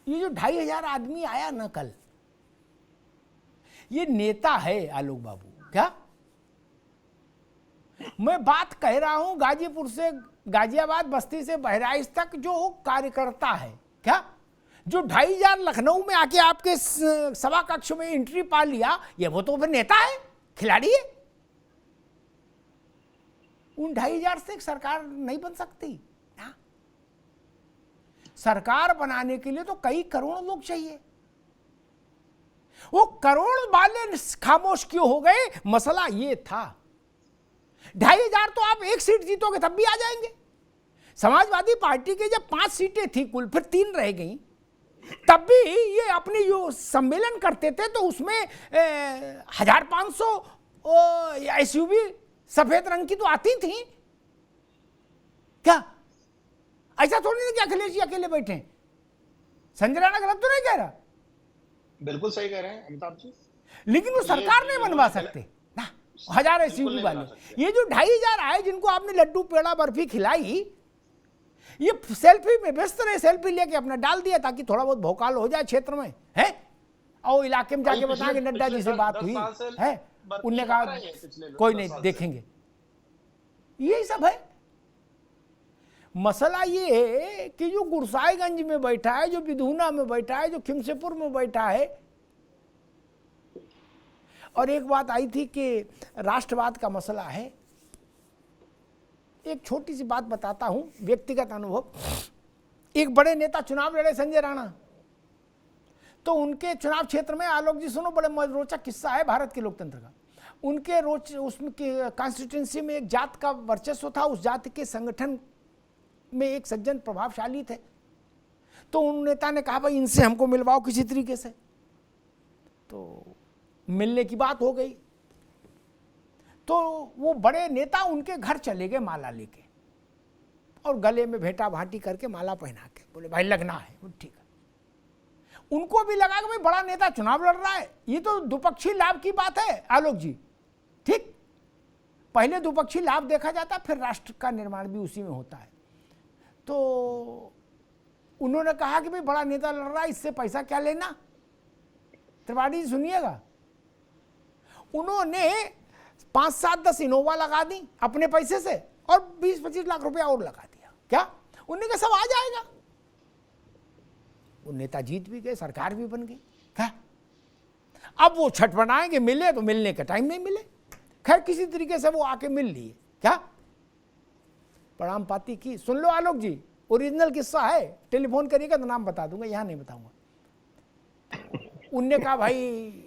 ये जो 2500 आदमी आया ना कल, ये नेता है आलोक बाबू क्या? मैं बात कह रहा हूं गाजीपुर से गाजियाबाद, बस्ती से बहराइच तक जो कार्यकर्ता है क्या, जो 2500 लखनऊ में आके आपके सभा कक्ष में एंट्री पा लिया, ये वो तो फिर नेता है, खिलाड़ी है। उन 2500 से एक सरकार नहीं बन सकती ना। सरकार बनाने के लिए तो कई करोड़ लोग चाहिए। वो करोड़ वाले खामोश क्यों हो गए? मसला ये था 2500 तो आप एक सीट जीतोगे तब भी आ जाएंगे। समाजवादी पार्टी की जब 5 सीटें थी कुल, फिर 3 रह गई, तब भी ये अपनी जो सम्मेलन करते थे तो उसमें 1500 एसयूवी सफेद रंग की तो आती थी क्या? ऐसा थोड़ी ना कि अखिलेश जी अकेले बैठे हैं। संजय राणा गलत तो नहीं कह रहा? बिल्कुल सही कह रहे हैं अमिताभ जी। लेकिन वो सरकार नहीं बनवा सकते ना 1000 एसयूवी वाले। ये जो 2500 आए जिनको आपने लड्डू पेड़ा बर्फी खिलाई, ये सेल्फी में व्यस्त रहे, सेल्फी लेके अपना डाल दिया ताकि थोड़ा बहुत भौकाल हो जाए क्षेत्र में है, और इलाके में जाके बताया कि नड्डा जी से बात हुई है, उनने कहा कोई नहीं देखेंगे। यही सब है। मसला ये है कि जो गुरसाईगंज में बैठा है, जो बिधुना में बैठा है, जो खिमसेपुर में बैठा है, और एक बात आई थी कि राष्ट्रवाद का मसला है। एक छोटी सी बात बताता हूं, व्यक्तिगत अनुभव। एक बड़े नेता चुनाव लड़े, संजय राणा, तो उनके चुनाव क्षेत्र में, आलोक जी सुनो, बड़े रोचक किस्सा है भारत के लोकतंत्र का। उनके उसमें कॉन्स्टिट्यूंसी में एक जात का वर्चस्व था, उस जाति के संगठन में एक सज्जन प्रभावशाली थे, तो उन नेता ने कहा भाई इनसे हमको मिलवाओ किसी तरीके से। तो मिलने की बात हो गई, तो वो बड़े नेता उनके घर चले गए माला लेके, और गले में भेंटा भाटी करके माला पहना के बोले भाई लगना है। ठीक है, उनको भी लगा कि भाई बड़ा नेता चुनाव लड़ रहा है, ये तो द्विपक्षीय लाभ की बात है आलोक जी। ठीक, पहले द्विपक्षीय लाभ देखा जाता है, फिर राष्ट्र का निर्माण भी उसी में होता है। तो उन्होंने कहा कि भाई बड़ा नेता लड़ रहा है, इससे पैसा क्या लेना। त्रिपाठी जी सुनिएगा, उन्होंने 5, 7, 10 इनोवा लगा दी अपने पैसे से, और 20-25 लाख रुपया और लगा दिया। क्या उन्होंने कहा सब आ जाएगा। वो नेता जीत भी गए, सरकार भी बन गई। क्या अब वो छटपटाएंगे, मिले तो मिलने का टाइम नहीं मिले। खैर किसी तरीके से वो आके मिल लिए, क्या प्रणाम पाती की। सुन लो आलोक जी, ओरिजिनल किस्सा है, टेलीफोन करिएगा तो नाम बता दूंगा, यहां नहीं बताऊंगा। उनने कहा भाई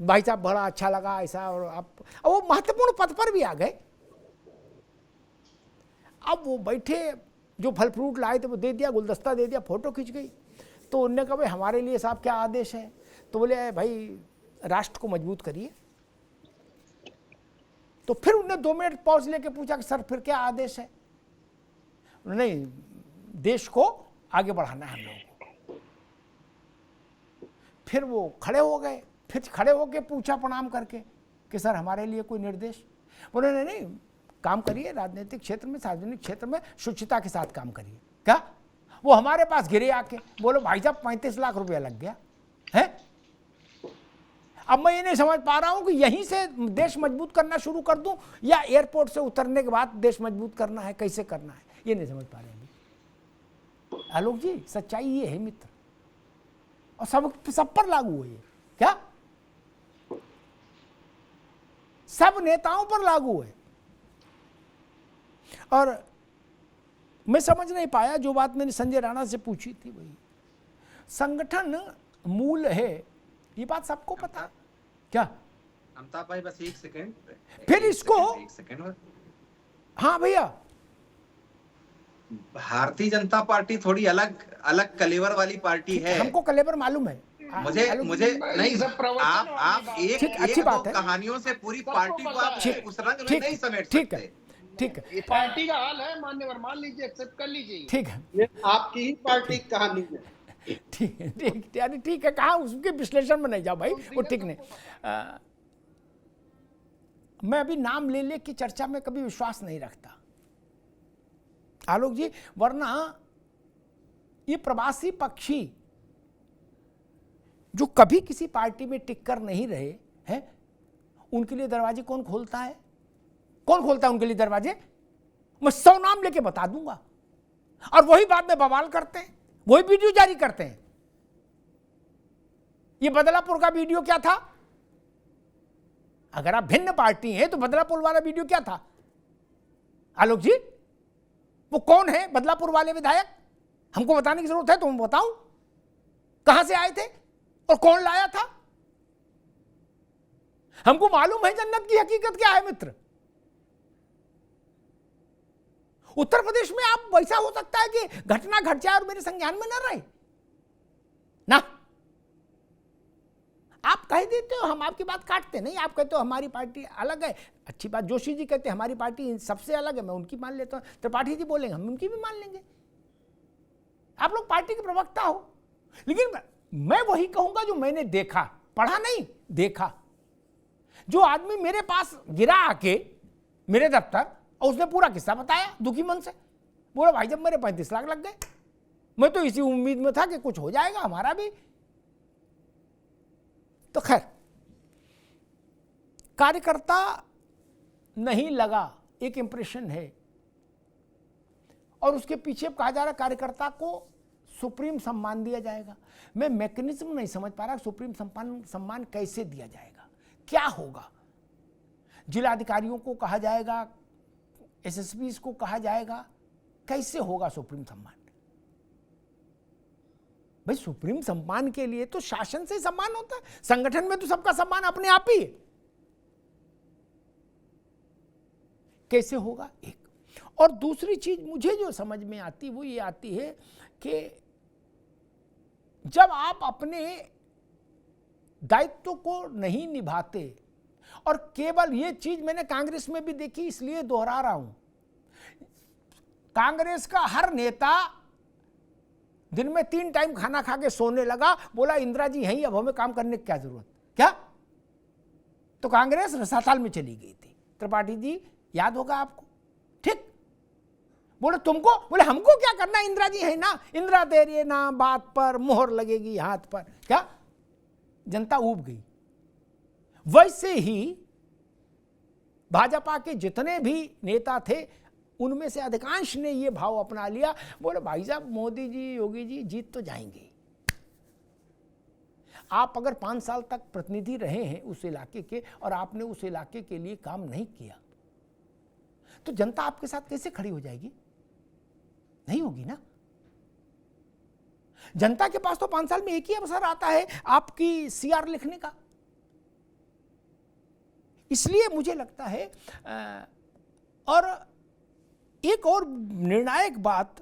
साहब बड़ा अच्छा लगा ऐसा, और आप वो महत्वपूर्ण पद पर भी आ गए। अब वो बैठे, जो फल फ्रूट लाए थे वो दे दिया, गुलदस्ता दे दिया, फोटो खींच गई। तो उनने कहा भाई हमारे लिए साहब क्या आदेश है? तो बोले भाई राष्ट्र को मजबूत करिए। तो फिर उन्होंने 2 मिनट पॉज लेके पूछा कि सर फिर क्या आदेश है? नहीं, देश को आगे बढ़ाना है हम लोगों को। फिर वो खड़े हो गए, फिर खड़े होके पूछा प्रणाम करके कि सर हमारे लिए कोई निर्देश? बोले नहीं, काम करिए राजनीतिक क्षेत्र में, सार्वजनिक क्षेत्र में शुचिता के साथ काम करिए। क्या वो हमारे पास गिरे आके बोलो भाई साहब 35 लाख रुपया लग गया है। अब मैं ये नहीं समझ पा रहा हूं कि यहीं से देश मजबूत करना शुरू कर दूं या एयरपोर्ट से उतरने के बाद देश मजबूत करना है, कैसे करना है, ये नहीं समझ पा रहे हैं आलोक जी। सच्चाई ये है मित्र, और सब पर लागू है ये। क्या सब नेताओं पर लागू है। और मैं समझ नहीं पाया, जो बात मैंने संजय राणा से पूछी थी, वही संगठन मूल है, ये बात सबको पता है। क्या अमिताभ भाई बस 1 सेकंड, फिर इसको 1 सेकंड। हाँ भैया, भारतीय जनता पार्टी थोड़ी अलग कलेवर वाली पार्टी है। हमको कलेवर मालूम है। मुझे नहीं, आप एक अच्छी बात है, कहानियों से पूरी पार्टी को आप उस रंग में नहीं समेट सकते। ठीक है, ये पार्टी का हाल है, मान्यवर मान लीजिए, एक्सेप्ट कर लीजिए। ठीक है, ये आपकी ही पार्टी की कहानी है। ठीक है, ठीक है, कहा उसके विश्लेषण में नहीं जाओ भाई, वो ठीक नहीं। मैं अभी नाम ले की चर्चा में कभी विश्वास नहीं रखता आलोक जी, वरना ये प्रवासी पक्षी जो कभी किसी पार्टी में टिक कर नहीं रहे हैं, उनके लिए दरवाजे कौन खोलता है? कौन खोलता है उनके लिए दरवाजे? मैं 100 नाम लेके बता दूंगा, और वही बाद में बवाल करते हैं, वही वीडियो जारी करते हैं। ये बदलापुर का वीडियो क्या था? अगर आप भिन्न पार्टी हैं तो बदलापुर वाला वीडियो क्या था? आलोक जी, वो कौन है बदलापुर वाले विधायक? हमको बताने की जरूरत है तो मैं बताऊं कहां से आए थे और कौन लाया था? हमको मालूम है जन्नत की हकीकत क्या है मित्र। उत्तर प्रदेश में आप वैसा हो सकता है कि घटना घट जाए और मेरे संज्ञान में न रहे ना। आप कह देते हो, हम आपकी बात काटते नहीं। आप कहते हो हमारी पार्टी अलग है, अच्छी बात। जोशी जी कहते हैं हमारी पार्टी सबसे अलग है, मैं उनकी मान लेता हूं। त्रिपाठी जी बोलेंगे, हम उनकी भी मान लेंगे। आप लोग पार्टी के प्रवक्ता हो, लेकिन मैं वही कहूंगा जो मैंने देखा, पढ़ा नहीं, देखा। जो आदमी मेरे पास गिरा आके मेरे दफ्तर, और उसने पूरा किस्सा बताया दुखी मन से, बोला भाई जब मेरे 35 लाख लग गए, मैं तो इसी उम्मीद में था कि कुछ हो जाएगा हमारा भी। तो खैर, कार्यकर्ता नहीं लगा, एक इंप्रेशन है, और उसके पीछे कहा जा रहा है कार्यकर्ता को सुप्रीम सम्मान दिया जाएगा। मैं मैकेनिज्म नहीं समझ पा रहा, सुप्रीम सम्मान कैसे दिया जाएगा, क्या होगा? जिलाधिकारियों को कहा जाएगा, एसएसपी को कहा जाएगा, कैसे होगा सुप्रीम सम्मान? भाई सुप्रीम सम्मान के लिए तो शासन से सम्मान होता है, संगठन में तो सबका सम्मान अपने आप ही है। कैसे होगा? एक और दूसरी चीज मुझे जो समझ में आती वो ये आती है कि जब आप अपने दायित्व को नहीं निभाते, और केवल ये चीज मैंने कांग्रेस में भी देखी, इसलिए दोहरा रहा हूं। कांग्रेस का हर नेता दिन में 3 टाइम खाना खा के सोने लगा, बोला इंदिरा जी हैं, अब हमें काम करने की क्या जरूरत? क्या? तो कांग्रेस रसाताल में चली गई थी। त्रिपाठी जी याद होगा आपको, ठीक? बोले तुमको, बोले हमको क्या करना, इंदिरा जी है ना, इंदिरा तेरे ना बात पर मोहर लगेगी हाथ पर। क्या? जनता ऊब गई। वैसे ही भाजपा के जितने भी नेता थे, उनमें से अधिकांश ने यह भाव अपना लिया, बोले भाई साहब मोदी जी, योगी जी जीत तो जाएंगे। आप अगर 5 साल तक प्रतिनिधि रहे हैं उस इलाके के, और आपने उस इलाके के लिए काम नहीं किया, तो जनता आपके साथ कैसे खड़ी हो जाएगी? नहीं होगी ना। जनता के पास तो 5 साल में एक ही अवसर आता है आपकी सीआर लिखने का। इसलिए मुझे लगता है, और एक और निर्णायक बात,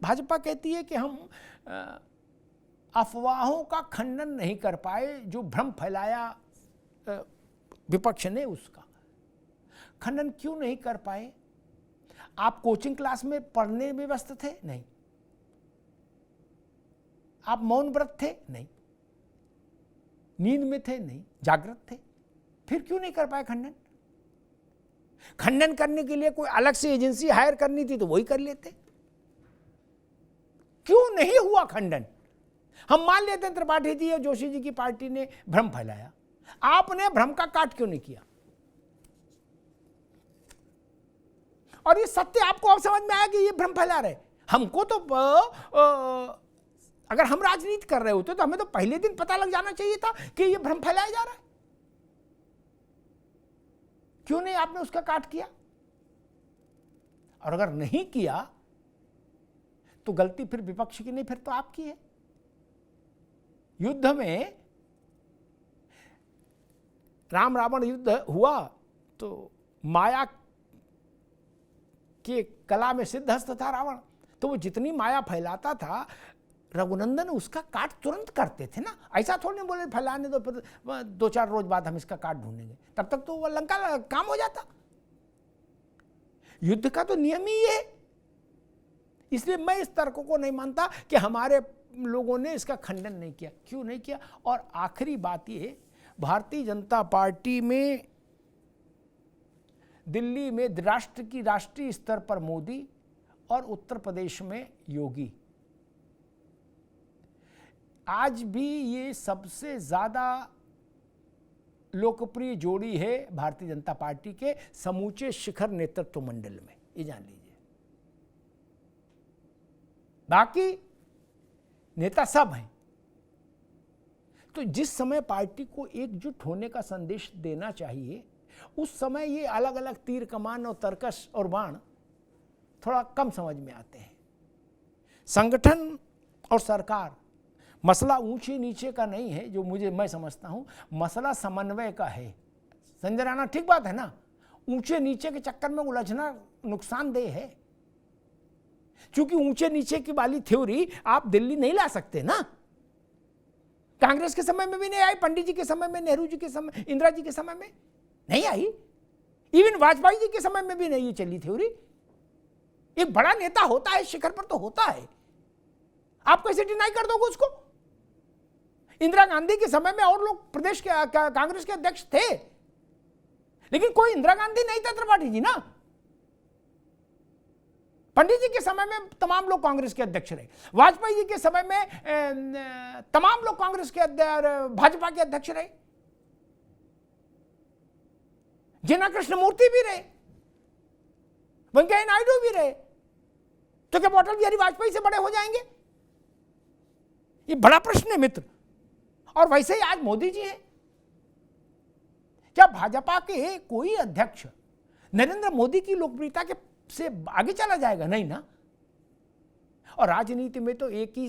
भाजपा कहती है कि हम अफवाहों का खंडन नहीं कर पाए, जो भ्रम फैलाया विपक्ष ने उसका खंडन क्यों नहीं कर पाए? आप कोचिंग क्लास में पढ़ने में व्यस्त थे? नहीं। आप मौन व्रत थे? नहीं। नींद में थे? नहीं। जागृत थे? फिर क्यों नहीं कर पाए खंडन? खंडन करने के लिए कोई अलग से एजेंसी हायर करनी थी तो वही कर लेते। क्यों नहीं हुआ खंडन? हम मान लेते हैं त्रिपाठी जी और जोशी जी की पार्टी ने भ्रम फैलाया, आपने भ्रम का काट क्यों नहीं किया? और ये सत्य आपको अब समझ में आया कि ये भ्रम फैला रहे। हमको तो अगर हम राजनीति कर रहे होते तो हमें तो पहले दिन पता लग जाना चाहिए था कि ये भ्रम फैलाया जा रहा है। क्यों नहीं आपने उसका काट किया? और अगर नहीं किया तो गलती फिर विपक्ष की नहीं, फिर तो आपकी है। युद्ध में राम रावण युद्ध हुआ तो माया के कला में सिद्धहस्त था रावण, तो वो जितनी माया फैलाता था रघुनंदन उसका काट तुरंत करते थे ना। ऐसा थोड़ी नहीं बोले फैलाने दो, फिर 2-4 रोज बाद हम इसका काट ढूंढेंगे, तब तक तो वो लंका काम हो जाता। युद्ध का तो नियम ही है। इसलिए मैं इस तर्क को नहीं मानता कि हमारे लोगों ने इसका खंडन नहीं किया। क्यों नहीं किया? और आखिरी बात ये, भारतीय जनता पार्टी में दिल्ली में राष्ट्र की राष्ट्रीय स्तर पर मोदी और उत्तर प्रदेश में योगी, आज भी ये सबसे ज्यादा लोकप्रिय जोड़ी है भारतीय जनता पार्टी के समूचे शिखर नेतृत्व मंडल में, ये जान लीजिए। बाकी नेता सब हैं। तो जिस समय पार्टी को एकजुट होने का संदेश देना चाहिए, उस समय ये अलग अलग तीर कमान और तर्कस और बाण थोड़ा कम समझ में आते हैं। संगठन और सरकार मसला ऊंचे नीचे का नहीं है, जो मैं समझता हूं मसला समन्वय का है। संजय राणा, ठीक बात है ना, ऊंचे नीचे के चक्कर में उलझना नुकसानदेह है, क्योंकि ऊंचे नीचे की वाली थ्योरी आप दिल्ली नहीं ला सकते ना। कांग्रेस के समय में भी नहीं आई, पंडित जी के समय में, नेहरू जी के समय, इंदिरा जी के समय में नहीं आई, इवन वाजपेयी जी के समय में भी नहीं चली थ्योरी। एक बड़ा नेता होता है शिखर पर तो होता है, आप कैसे डिनाई कर दोगे उसको। इंदिरा गांधी के समय में और लोग प्रदेश के कांग्रेस के अध्यक्ष थे, लेकिन कोई इंदिरा गांधी नहीं था त्रिपाठी जी ना। पंडित जी के समय में तमाम लोग कांग्रेस के अध्यक्ष रहे, वाजपेयी जी के समय में तमाम लोग कांग्रेस के भाजपा के अध्यक्ष रहे, जिना कृष्णमूर्ति भी रहे, वेंकैया नायडू भी रहे। तो क्या अटल बिहारी वाजपेयी से बड़े हो जाएंगे? ये बड़ा प्रश्न है मित्र। और वैसे ही आज मोदी जी हैं। क्या भाजपा के कोई अध्यक्ष नरेंद्र मोदी की लोकप्रियता के से आगे चला जाएगा? नहीं ना। और राजनीति में तो एक ही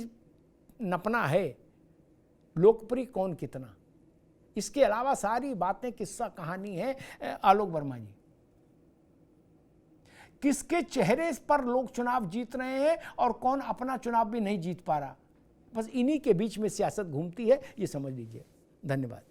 नपना है, लोकप्रिय कौन कितना। इसके अलावा सारी बातें किस्सा कहानी है। आलोक वर्मा जी, किसके चेहरे पर लोग चुनाव जीत रहे हैं और कौन अपना चुनाव भी नहीं जीत पा रहा, बस इन्हीं के बीच में सियासत घूमती है, ये समझ लीजिए। धन्यवाद।